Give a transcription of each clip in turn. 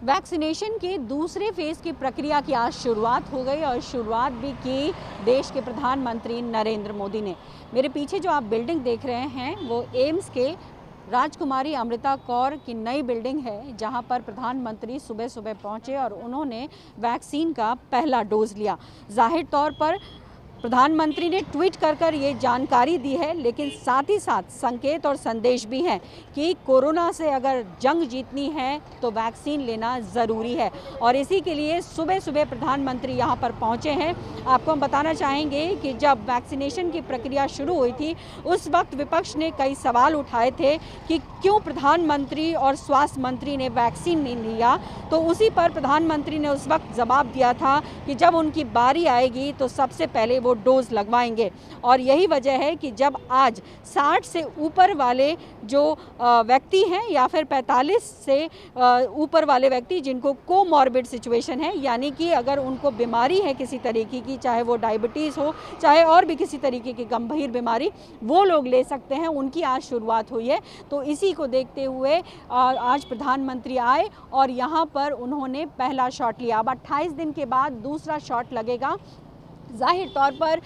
Vaccination के दूसरे phase की प्रक्रिया की आज शुरुआत हो गई और शुरुआत भी की देश के प्रधानमंत्री नरेंद्र मोदी ने। मेरे पीछे जो आप बिल्डिंग देख रहे हैं वो एम्स के राजकुमारी अमृता कौर की नई बिल्डिंग है, जहां पर प्रधानमंत्री सुबह सुबह पहुंचे और उन्होंने वैक्सीन का पहला डोज लिया। जाहिर तौर पर प्रधानमंत्री ने ट्वीट कर ये जानकारी दी है, लेकिन साथ ही साथ संकेत और संदेश भी हैं कि कोरोना से अगर जंग जीतनी है तो वैक्सीन लेना ज़रूरी है। और इसी के लिए सुबह सुबह प्रधानमंत्री यहाँ पर पहुँचे हैं। आपको हम बताना चाहेंगे कि जब वैक्सीनेशन की प्रक्रिया शुरू हुई थी उस वक्त विपक्ष ने कई सवाल उठाए थे कि क्यों प्रधानमंत्री और स्वास्थ्य मंत्री ने वैक्सीन नहीं लिया। तो उसी पर प्रधानमंत्री ने उस वक्त जवाब दिया था कि जब उनकी बारी आएगी तो सबसे पहले वो डोज लगवाएंगे। और यही वजह है कि जब आज 60 से ऊपर वाले जो व्यक्ति हैं या फिर 45 से ऊपर वाले व्यक्ति जिनको कोमॉर्बिड सिचुएशन है, यानी कि अगर उनको बीमारी है किसी तरीके की, चाहे वो डायबिटीज़ हो चाहे और भी किसी तरीके की गंभीर बीमारी, वो लोग ले सकते हैं। उनकी आज शुरुआत हुई है। तो इसी को देखते हुए आज प्रधानमंत्री आए और यहाँ पर उन्होंने पहला शॉट लिया। अब 28 दिन के बाद दूसरा शॉट लगेगा। जाहिर तौर पर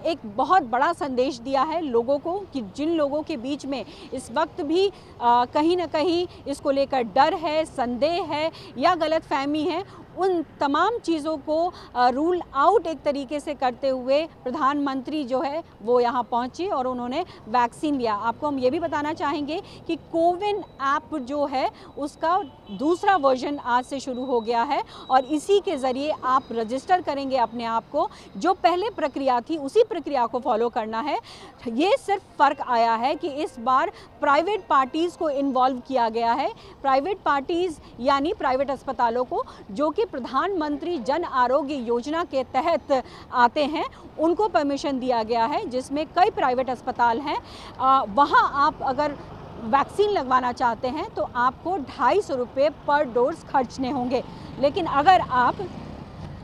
एक बहुत बड़ा संदेश दिया है लोगों को कि जिन लोगों के बीच में इस वक्त भी कहीं ना कहीं इसको लेकर डर है, संदेह है या गलतफहमी है, उन तमाम चीज़ों को रूल आउट एक तरीके से करते हुए प्रधानमंत्री जो है वो यहाँ पहुँचे और उन्होंने वैक्सीन लिया। आपको हम ये भी बताना चाहेंगे कि कोविन ऐप जो है उसका दूसरा वर्जन आज से शुरू हो गया है और इसी के ज़रिए आप रजिस्टर करेंगे अपने आप को। जो पहले प्रक्रिया थी उसी प्रक्रिया को फॉलो करना है। ये सिर्फ फ़र्क आया है कि इस बार प्राइवेट पार्टीज़ को इन्वॉल्व किया गया है। प्राइवेट पार्टीज़ यानी प्राइवेट अस्पतालों को, जो कि प्रधानमंत्री जन आरोग्य योजना के तहत आते हैं, उनको परमिशन दिया गया है, जिसमें कई प्राइवेट अस्पताल हैं। वहाँ आप अगर वैक्सीन लगवाना चाहते हैं तो आपको 250 रुपये पर डोज खर्चने होंगे। लेकिन अगर आप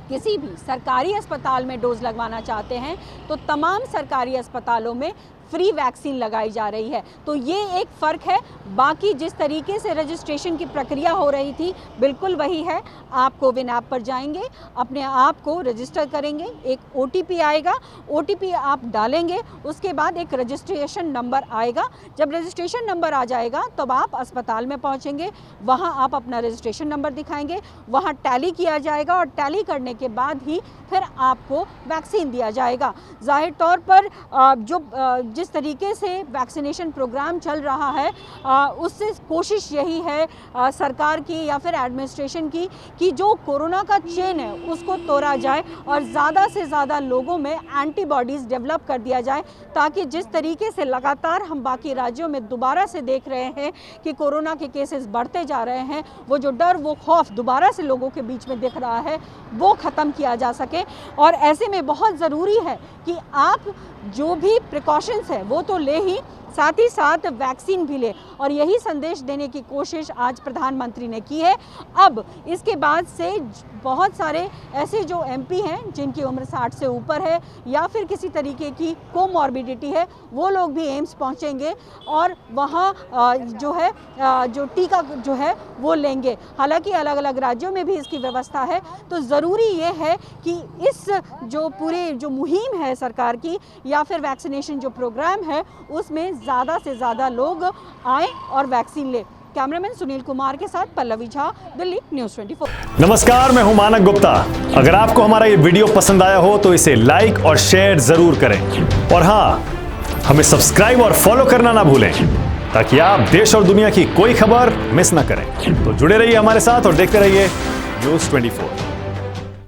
किसी भी सरकारी अस्पताल में डोज लगवाना चाहते हैं तो तमाम सरकारी अस्पतालों में फ्री वैक्सीन लगाई जा रही है। तो ये एक फ़र्क है। बाकी जिस तरीके से रजिस्ट्रेशन की प्रक्रिया हो रही थी बिल्कुल वही है। आप कोविन ऐप पर जाएंगे, अपने आप को रजिस्टर करेंगे, एक OTP आएगा, OTP आप डालेंगे, उसके बाद एक रजिस्ट्रेशन नंबर आएगा। जब रजिस्ट्रेशन नंबर आ जाएगा तब आप अस्पताल में पहुंचेंगे, वहां आप अपना रजिस्ट्रेशन नंबर दिखाएंगे, वहां टैली किया जाएगा और टैली करने के बाद ही फिर आपको वैक्सीन दिया जाएगा। जाहिर तौर पर जिस तरीके से वैक्सीनेशन प्रोग्राम चल रहा है उससे कोशिश यही है सरकार की या फिर एडमिनिस्ट्रेशन की कि जो कोरोना का चेन है उसको तोड़ा जाए और ज़्यादा से ज़्यादा लोगों में एंटीबॉडीज़ डेवलप कर दिया जाए, ताकि जिस तरीके से लगातार हम बाकी राज्यों में दोबारा से देख रहे हैं कि कोरोना के केसेस बढ़ते जा रहे हैं, वो जो डर, वो खौफ दोबारा से लोगों के बीच में दिख रहा है, वो ख़त्म किया जा सके। और ऐसे में बहुत ज़रूरी है कि आप जो भी प्रिकॉशंस है वो तो ले ही, साथ ही साथ वैक्सीन भी ले। और यही संदेश देने की कोशिश आज प्रधानमंत्री ने की है। अब इसके बाद से बहुत सारे ऐसे जो MP हैं जिनकी उम्र 60 से ऊपर है या फिर किसी तरीके की कोमॉर्बिडिटी है, वो लोग भी एम्स पहुंचेंगे और वहाँ जो है जो टीका जो है वो लेंगे। हालांकि अलग अलग राज्यों में भी इसकी व्यवस्था है। तो ज़रूरी ये है कि इस जो पूरी जो मुहिम है सरकार की या फिर वैक्सीनेशन जो प्रोग्राम है उसमें ज़्यादा से ज़्यादा लोग आए और वैक्सीन ले। कैमरामैन सुनील कुमार के साथ पल्लवी झा, दिल्ली न्यूज़ 24। नमस्कार, मैं हूं मानक गुप्ता। अगर आपको हमारा ये वीडियो पसंद आया हो तो इसे लाइक और शेयर जरूर करें और हाँ, हमें सब्सक्राइब और फॉलो करना ना भूलें ताकि आप देश और दुनिया की कोई खबर मिस ना करें। तो जुड़े रहिए हमारे साथ और देखते रहिए न्यूज़ 24।